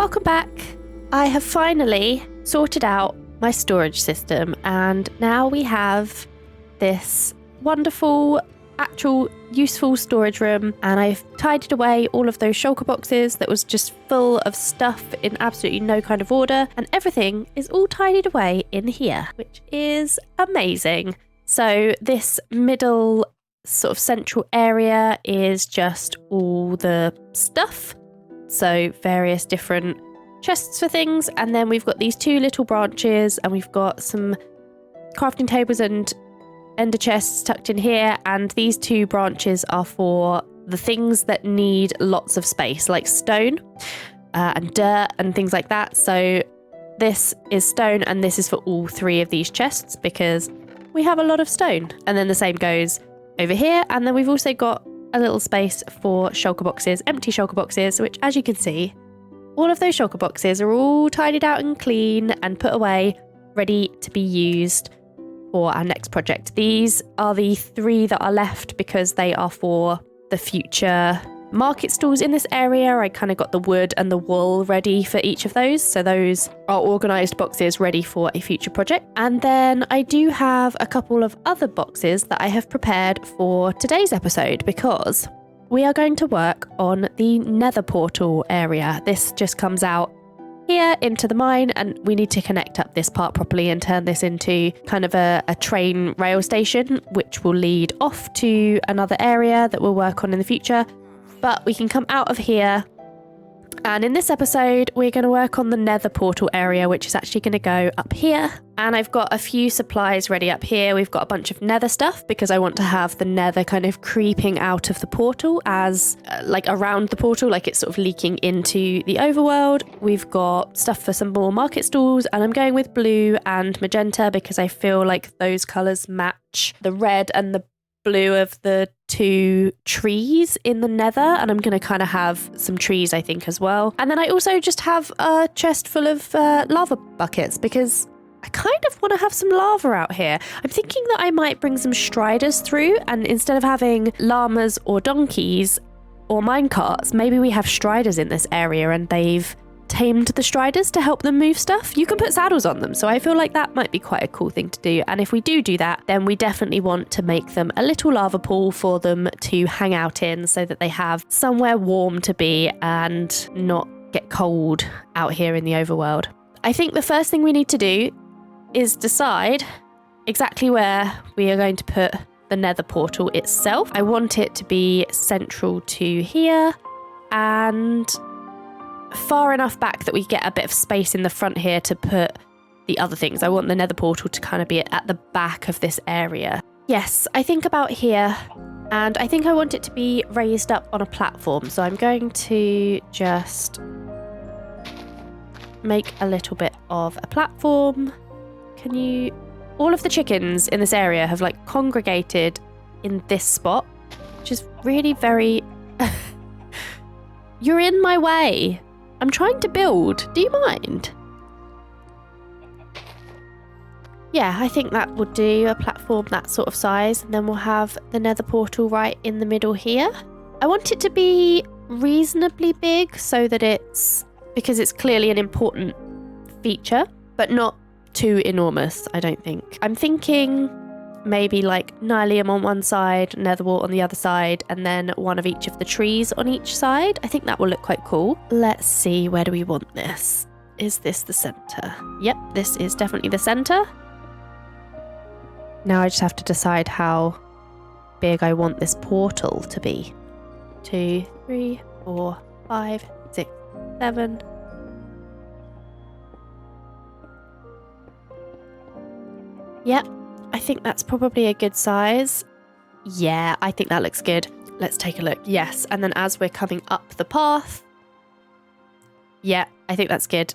Welcome back. I have finally sorted out my storage system and now we have this wonderful, actual, useful storage room, and I've tidied away all of those shulker boxes that was just full of stuff in absolutely no kind of order, and everything is all tidied away in here, which is amazing. So this middle sort of central area is just all the stuff. So various different chests for things, and then we've got these two little branches, and we've got some crafting tables and ender chests tucked in here, and these two branches are for the things that need lots of space, like stone and dirt and things like that. So this is stone, and this is for all three of these chests because we have a lot of stone. And then the same goes over here, and then we've also got a little space for shulker boxes, empty shulker boxes, which, as you can see, all of those shulker boxes are all tidied out and clean and put away, ready to be used for our next project. These are the three that are left because they are for the future market stalls in this area. I kind of got the wood and the wool ready for each of those. So those are organised boxes ready for a future project. And then I do have a couple of other boxes that I have prepared for today's episode because we are going to work on the Nether portal area. This just comes out here into the mine, and we need to connect up this part properly and turn this into kind of a train rail station, which will lead off to another area that we'll work on in the future. But we can come out of here, and in this episode we're going to work on the Nether portal area, which is actually going to go up here. And I've got a few supplies ready up here. We've got a bunch of Nether stuff because I want to have the Nether kind of creeping out of the portal as like around the portal, like it's sort of leaking into the overworld. We've got stuff for some more market stalls, and I'm going with blue and magenta because I feel like those colours match the red and the blue of the two trees in the Nether, and I'm going to kind of have some trees, I think, as well. And then I also just have a chest full of lava buckets because I kind of want to have some lava out here. I'm thinking that I might bring some striders through, and instead of having llamas or donkeys or minecarts, maybe we have striders in this area and they've tamed the striders to help them move stuff. You can put saddles on them, so I feel like that might be quite a cool thing to do. And if we do that, then we definitely want to make them a little lava pool for them to hang out in so that they have somewhere warm to be and not get cold out here in the overworld. I think the first thing we need to do is decide exactly where we are going to put the Nether portal itself. I want it to be central to here and far enough back that we get a bit of space in the front here to put the other things. I want the Nether portal to kind of be at the back of this area. Yes, I think about here, and I think I want it to be raised up on a platform. So I'm going to just make a little bit of a platform. Can you... All of the chickens in this area have like congregated in this spot, which is really very... You're in my way. I'm trying to build. Do you mind? Yeah, I think that would do, a platform that sort of size, and then we'll have the Nether portal right in the middle here. I want it to be reasonably big so that because it's clearly an important feature, but not too enormous, I don't think. I'm thinking maybe like Nylium on one side, Netherwort on the other side, and then one of each of the trees on each side. I think that will look quite cool. Let's see, where do we want this? Is this the center? Yep, this is definitely the center. Now I just have to decide how big I want this portal to be. 2, 3, 4, 5, 6, 7. Yep. I think that's probably a good size. Yeah, I think that looks good. Let's take a look. Yes, and then as we're coming up the path, yeah, I think that's good.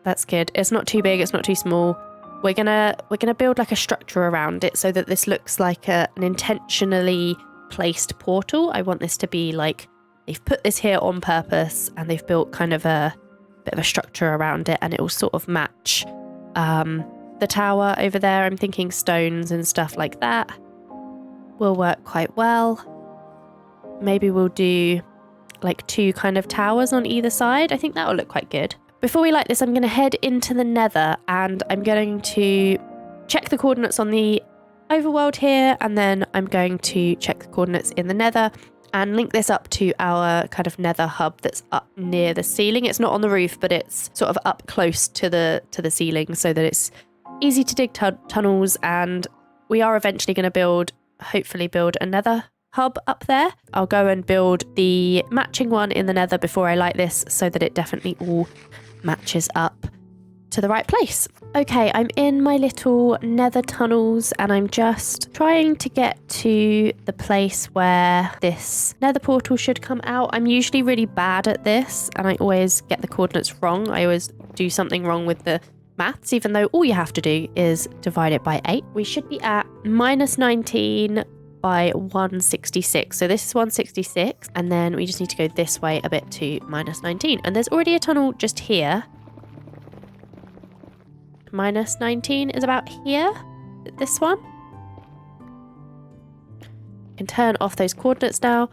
That's good. It's not too big, it's not too small. We're gonna build like a structure around it so that this looks like an intentionally placed portal. I want this to be like they've put this here on purpose and they've built kind of a bit of a structure around it, and it will sort of match the tower over there. I'm thinking stones and stuff like that will work quite well. Maybe we'll do like 2 kind of towers on either side. I think that will look quite good. Before we light this, I'm going to head into the Nether and I'm going to check the coordinates on the overworld here, and then I'm going to check the coordinates in the Nether and link this up to our kind of Nether hub that's up near the ceiling. It's not on the roof, but it's sort of up close to the ceiling so that it's easy to dig tunnels, and we are eventually going to hopefully build a Nether hub up there. I'll go and build the matching one in the Nether before I light this so that it definitely all matches up to the right place. Okay, I'm in my little Nether tunnels and I'm just trying to get to the place where this Nether portal should come out. I'm usually really bad at this and I always get the coordinates wrong. I always do something wrong with the maths, even though all you have to do is divide it by 8. We should be at -19 by 166. So this is 166 and then we just need to go this way a bit to -19. And there's already a tunnel just here. -19 is about here, this one. Can turn off those coordinates now,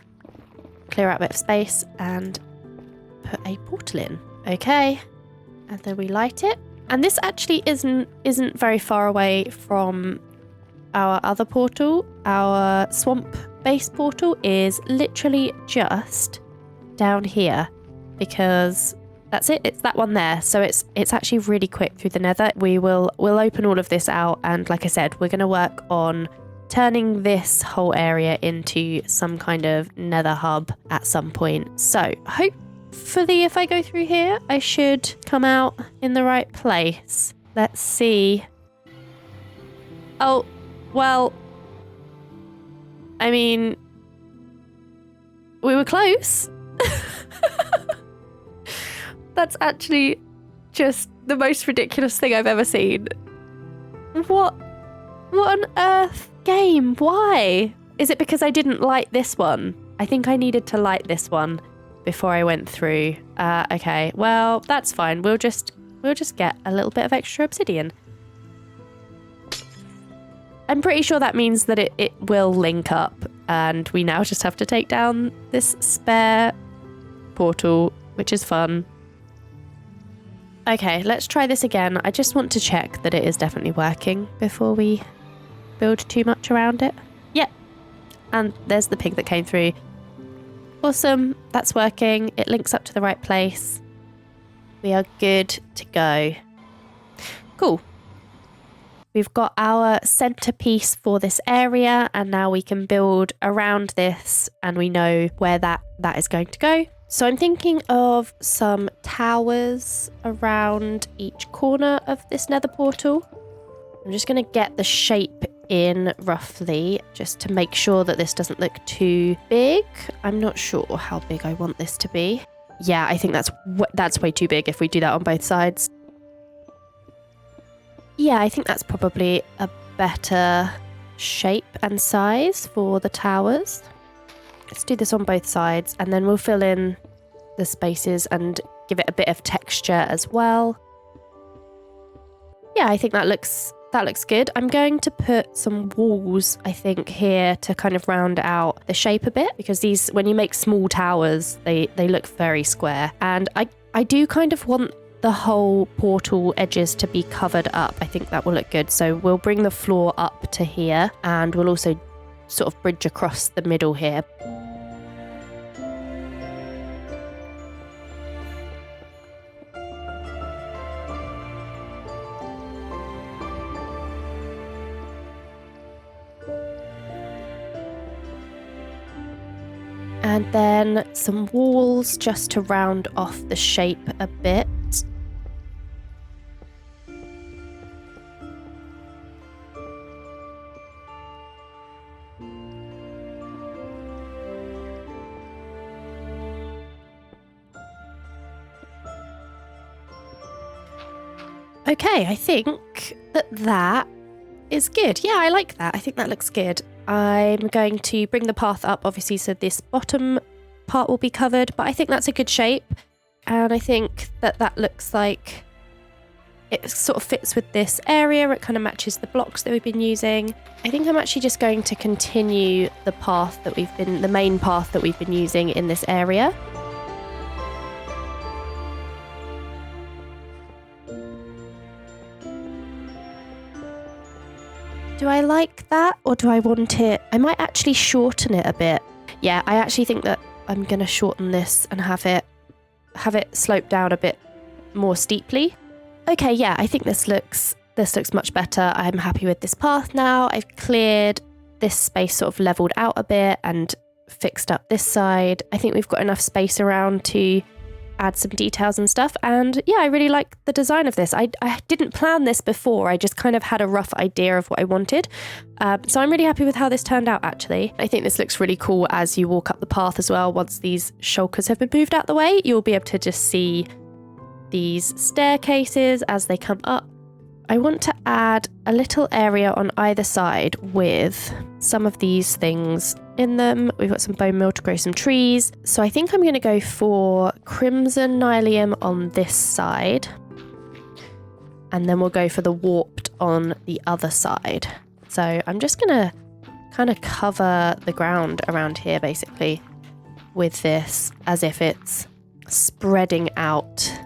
clear out a bit of space and put a portal in. Okay, and then we light it. And this actually isn't very far away from our other portal. Our swamp base portal is literally just down here because that's it. It's that one there. So it's actually really quick through the Nether. We'll open all of this out, and like I said, we're going to work on turning this whole area into some kind of Nether hub at some point. So hopefully if I go through here, I should come out in the right place. Let's see. Oh, well, I mean, we were close. That's actually just the most ridiculous thing I've ever seen. What on earth? Game, why? Is it because I didn't light this one? I think I needed to light this one before I went through. Okay, well, that's fine. We'll just get a little bit of extra obsidian. I'm pretty sure that means that it will link up, and we now just have to take down this spare portal, which is fun. Okay, let's try this again. I just want to check that it is definitely working before we build too much around it. Yep. And there's the pig that came through. Awesome, that's working. It links up to the right place. We are good to go. Cool. We've got our centerpiece for this area, and now we can build around this, and we know where that is going to go. So I'm thinking of some towers around each corner of this Nether portal. I'm just going to get the shape in roughly, just to make sure that this doesn't look too big. I'm not sure how big I want this to be. Yeah, I think that's way too big if we do that on both sides. Yeah, I think that's probably a better shape and size for the towers. Let's do this on both sides, and then we'll fill in the spaces and give it a bit of texture as well. Yeah, I think that looks good. I'm going to put some walls, I think, here to kind of round out the shape a bit, because these, when you make small towers, they look very square. And I do kind of want the whole portal edges to be covered up. I think that will look good. So we'll bring the floor up to here, and we'll also sort of bridge across the middle here. And then some walls just to round off the shape a bit. Okay, I think that is good. Yeah, I like that. I think that looks good. I'm going to bring the path up, obviously, so this bottom part will be covered, but I think that's a good shape. And I think that looks like it sort of fits with this area. It kind of matches the blocks that we've been using. I think I'm actually just going to continue the path that the main path that we've been using in this area. Do I like that or do I want it? I might actually shorten it a bit. Yeah, I actually think that I'm going to shorten this and have it slope down a bit more steeply. Okay, yeah, I think this looks much better. I'm happy with this path now. I've cleared this space, sort of leveled out a bit and fixed up this side. I think we've got enough space around to add some details and stuff. And yeah, I really like the design of this. I didn't plan this before. I just kind of had a rough idea of what I wanted. So I'm really happy with how this turned out, actually. I think this looks really cool as you walk up the path as well. Once these shulkers have been moved out the way, you'll be able to just see these staircases as they come up. I want to add a little area on either side with some of these things in them. We've got some bone meal to grow some trees. So I think I'm going to go for crimson nylium on this side. And then we'll go for the warped on the other side. So I'm just going to kind of cover the ground around here basically with this as if it's spreading out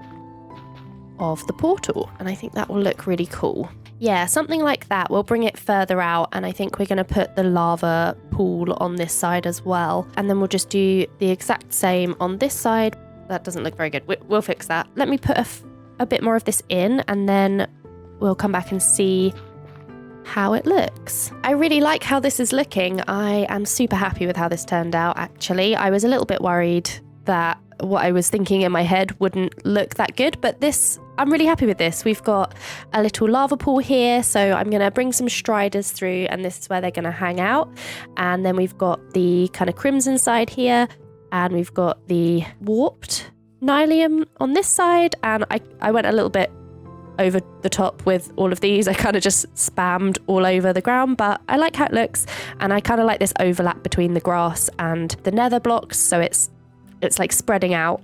of the portal, and I think that will look really cool. Yeah, something like that. We'll bring it further out, and I think we're going to put the lava pool on this side as well, and then we'll just do the exact same on this side. That doesn't look very good. We'll fix that. Let me put a bit more of this in, and then we'll come back and see how it looks. I really like how this is looking. I am super happy with how this turned out, actually. I was a little bit worried that what I was thinking in my head wouldn't look that good, but I'm really happy with this. We've got a little lava pool here, so I'm going to bring some striders through, and this is where they're going to hang out. And then we've got the kind of crimson side here, and we've got the warped nylium on this side, and I went a little bit over the top with all of these. I kind of just spammed all over the ground, but I like how it looks, and I kind of like this overlap between the grass and the nether blocks, so it's like spreading out.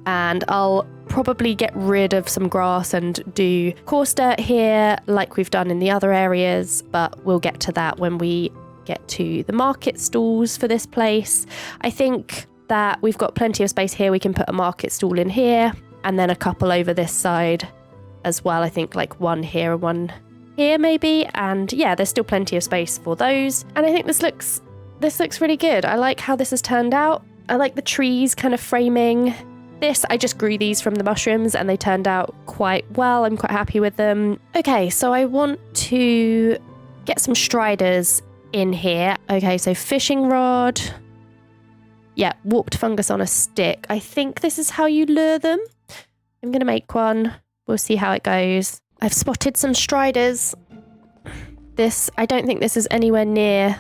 And I'll probably get rid of some grass and do coarse dirt here like we've done in the other areas, but we'll get to that when we get to the market stalls for this place. I think that we've got plenty of space here. We can put a market stall in here and then a couple over this side as well. I think like one here and one here maybe. And yeah, there's still plenty of space for those. And I think this looks really good. I like how this has turned out. I like the trees kind of framing this. I just grew these from the mushrooms and they turned out quite well. I'm quite happy with them. Okay, so I want to get some striders in here. Okay, so fishing rod. Yeah, warped fungus on a stick. I think this is how you lure them. I'm going to make one. We'll see how it goes. I've spotted some striders. I don't think this is anywhere near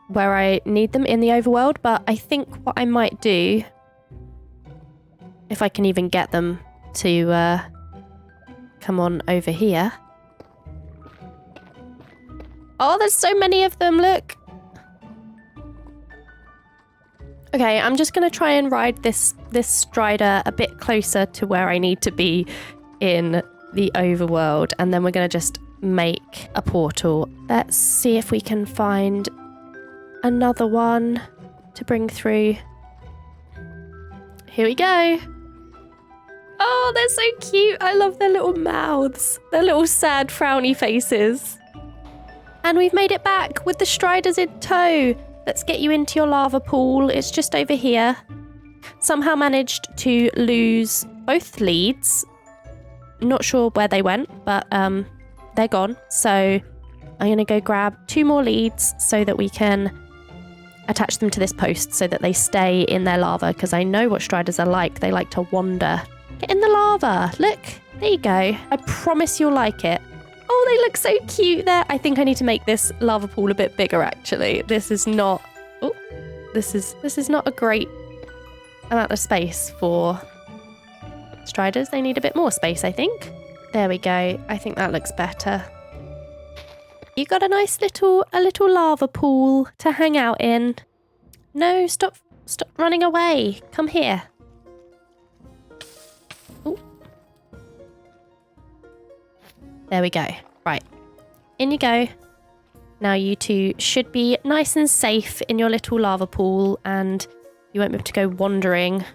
where I need them in the overworld, but I think what I might do, if I can even get them to come on over here. Oh, there's so many of them, look. Okay, I'm just going to try and ride this strider a bit closer to where I need to be in the overworld, and then we're going to just make a portal. Let's see if we can find another one to bring through. Here we go. Oh, they're so cute. I love their little mouths, their little sad frowny faces. And we've made it back with the striders in tow. Let's get you into your lava pool. It's just over here. Somehow managed to lose both leads. Not sure where they went, but they're gone. So I'm going to go grab 2 more leads so that we can attach them to this post so that they stay in their lava, because I know what striders are like. They like to wander. Get in the lava. Look, there you go. I promise you'll like it. Oh, they look so cute there. I think I need to make this lava pool a bit bigger, actually. This is not... Oh, this is not a great amount of space for striders. They need a bit more space, I think. There we go. I think that looks better. You got a nice little lava pool to hang out in. No, stop running away. Come here. Ooh. There we go. Right. In you go. Now you two should be nice and safe in your little lava pool, and you won't be able to go wandering.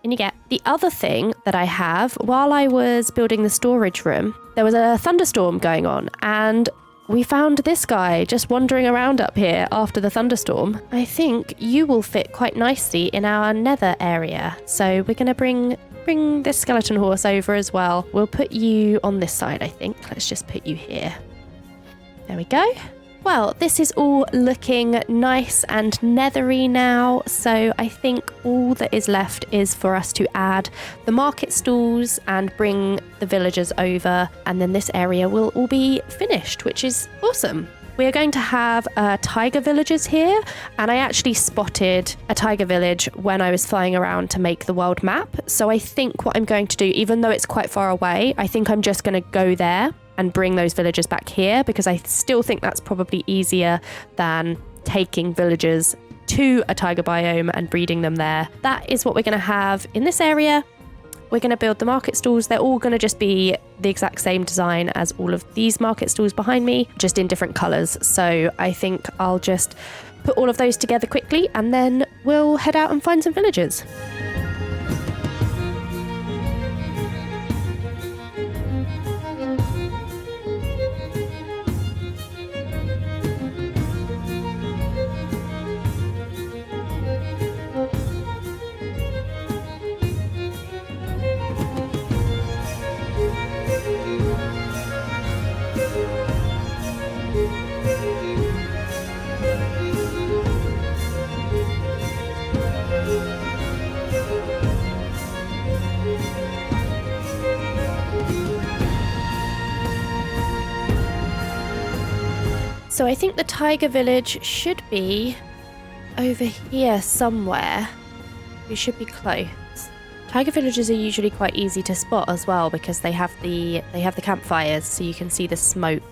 In you get. The other thing that I have, while I was building the storage room, there was a thunderstorm going on, and we found this guy just wandering around up here after the thunderstorm. I think you will fit quite nicely in our nether area. So we're going to bring this skeleton horse over as well. We'll put you on this side, I think. Let's just put you here. There we go. Well, this is all looking nice and nethery now, so I think all that is left is for us to add the market stalls and bring the villagers over, and then this area will all be finished, which is awesome. We are going to have tiger villages here, and I actually spotted a tiger village when I was flying around to make the world map, so I think what I'm going to do, even though it's quite far away, I think I'm just going to go there and bring those villagers back here, because I still think that's probably easier than taking villagers to a tiger biome and breeding them there. That is what we're going to have in this area. We're going to build the market stalls. They're all going to just be the exact same design as all of these market stalls behind me, just in different colours. So I think I'll just put all of those together quickly and then we'll head out and find some villagers. So I think the tiger village should be over here somewhere. We should be close. Tiger villages are usually quite easy to spot as well because they have the campfires, so you can see the smoke.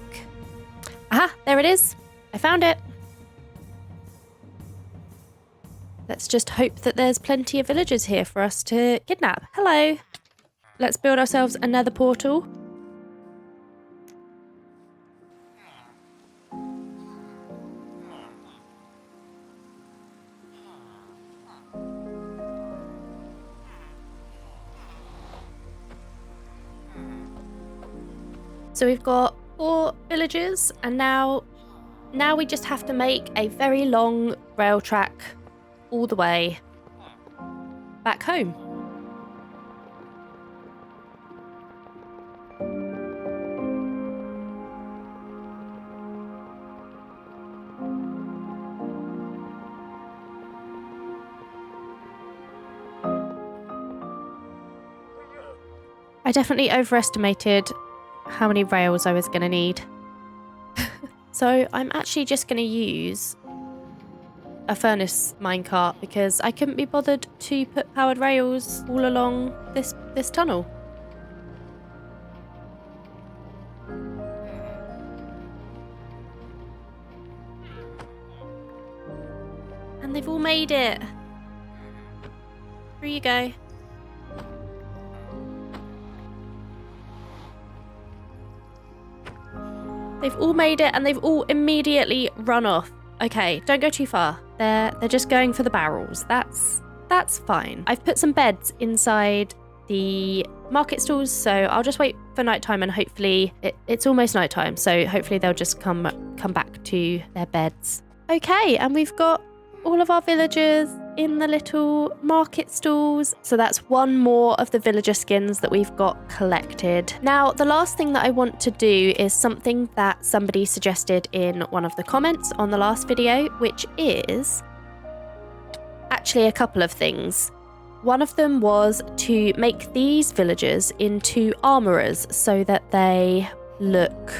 Aha, there it is. I found it. Let's just hope that there's plenty of villagers here for us to kidnap. Hello. Let's build ourselves another portal. So we've got 4 villages, and now we just have to make a very long rail track all the way back home. I definitely overestimated how many rails I was going to need. So I'm actually just going to use a furnace minecart because I couldn't be bothered to put powered rails all along this tunnel. And they've all made it. Here you go. They've all made it and they've all immediately run off. Okay, don't go too far. They're just going for the barrels. That's fine. I've put some beds inside the market stalls, so I'll just wait for nighttime and hopefully it's almost nighttime, so hopefully they'll just come back to their beds. Okay, and we've got all of our villagers in the little market stalls. So that's one more of the villager skins that we've got collected. Now, the last thing that I want to do is something that somebody suggested in one of the comments on the last video, which is actually a couple of things. One of them was to make these villagers into armorers so that they look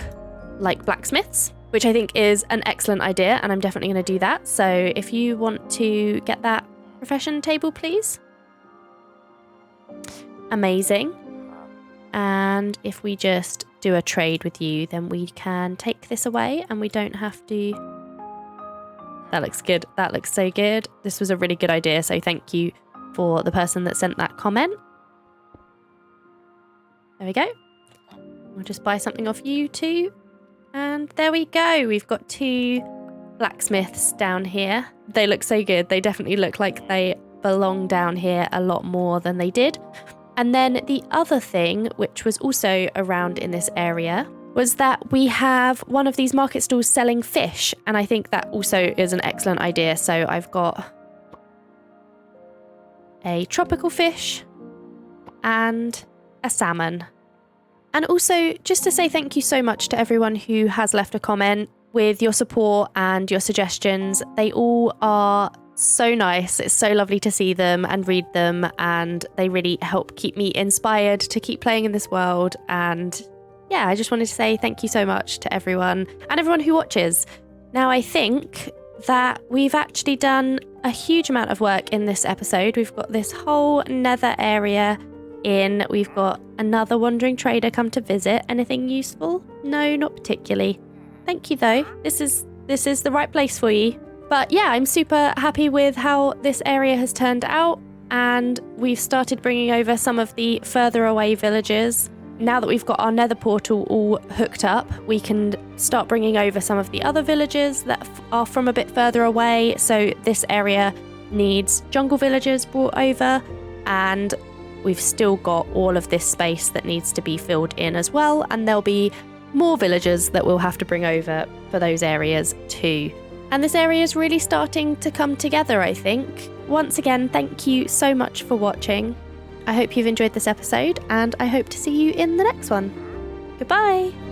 like blacksmiths, which I think is an excellent idea, and I'm definitely going to do that. So if you want to get that profession table, please. Amazing. And if we just do a trade with you, then we can take this away and we don't have to... That looks good. That looks so good. This was a really good idea, so thank you for the person that sent that comment. There we go. We'll just buy something off you too. And there we go. We've got 2 blacksmiths down here. They look so good. They definitely look like they belong down here a lot more than they did. And then the other thing, which was also around in this area, was that we have one of these market stalls selling fish, and I think that also is an excellent idea. So I've got a tropical fish and a salmon. And also, just to say thank you so much to everyone who has left a comment with your support and your suggestions. They all are so nice. It's so lovely to see them and read them, and they really help keep me inspired to keep playing in this world. And yeah, I just wanted to say thank you so much to everyone and everyone who watches. Now, I think that we've actually done a huge amount of work in this episode. We've got this whole nether area in. We've got another wandering trader come to visit. Anything useful? No, not particularly. Thank you though. This is the right place for you. But yeah, I'm super happy with how this area has turned out, and we've started bringing over some of the further away villages. Now that we've got our nether portal all hooked up, we can start bringing over some of the other villages that are from a bit further away. So this area needs jungle villagers brought over, and we've still got all of this space that needs to be filled in as well. And there'll be more villagers that we'll have to bring over for those areas too. And this area is really starting to come together, I think. Once again, thank you so much for watching. I hope you've enjoyed this episode, and I hope to see you in the next one. Goodbye!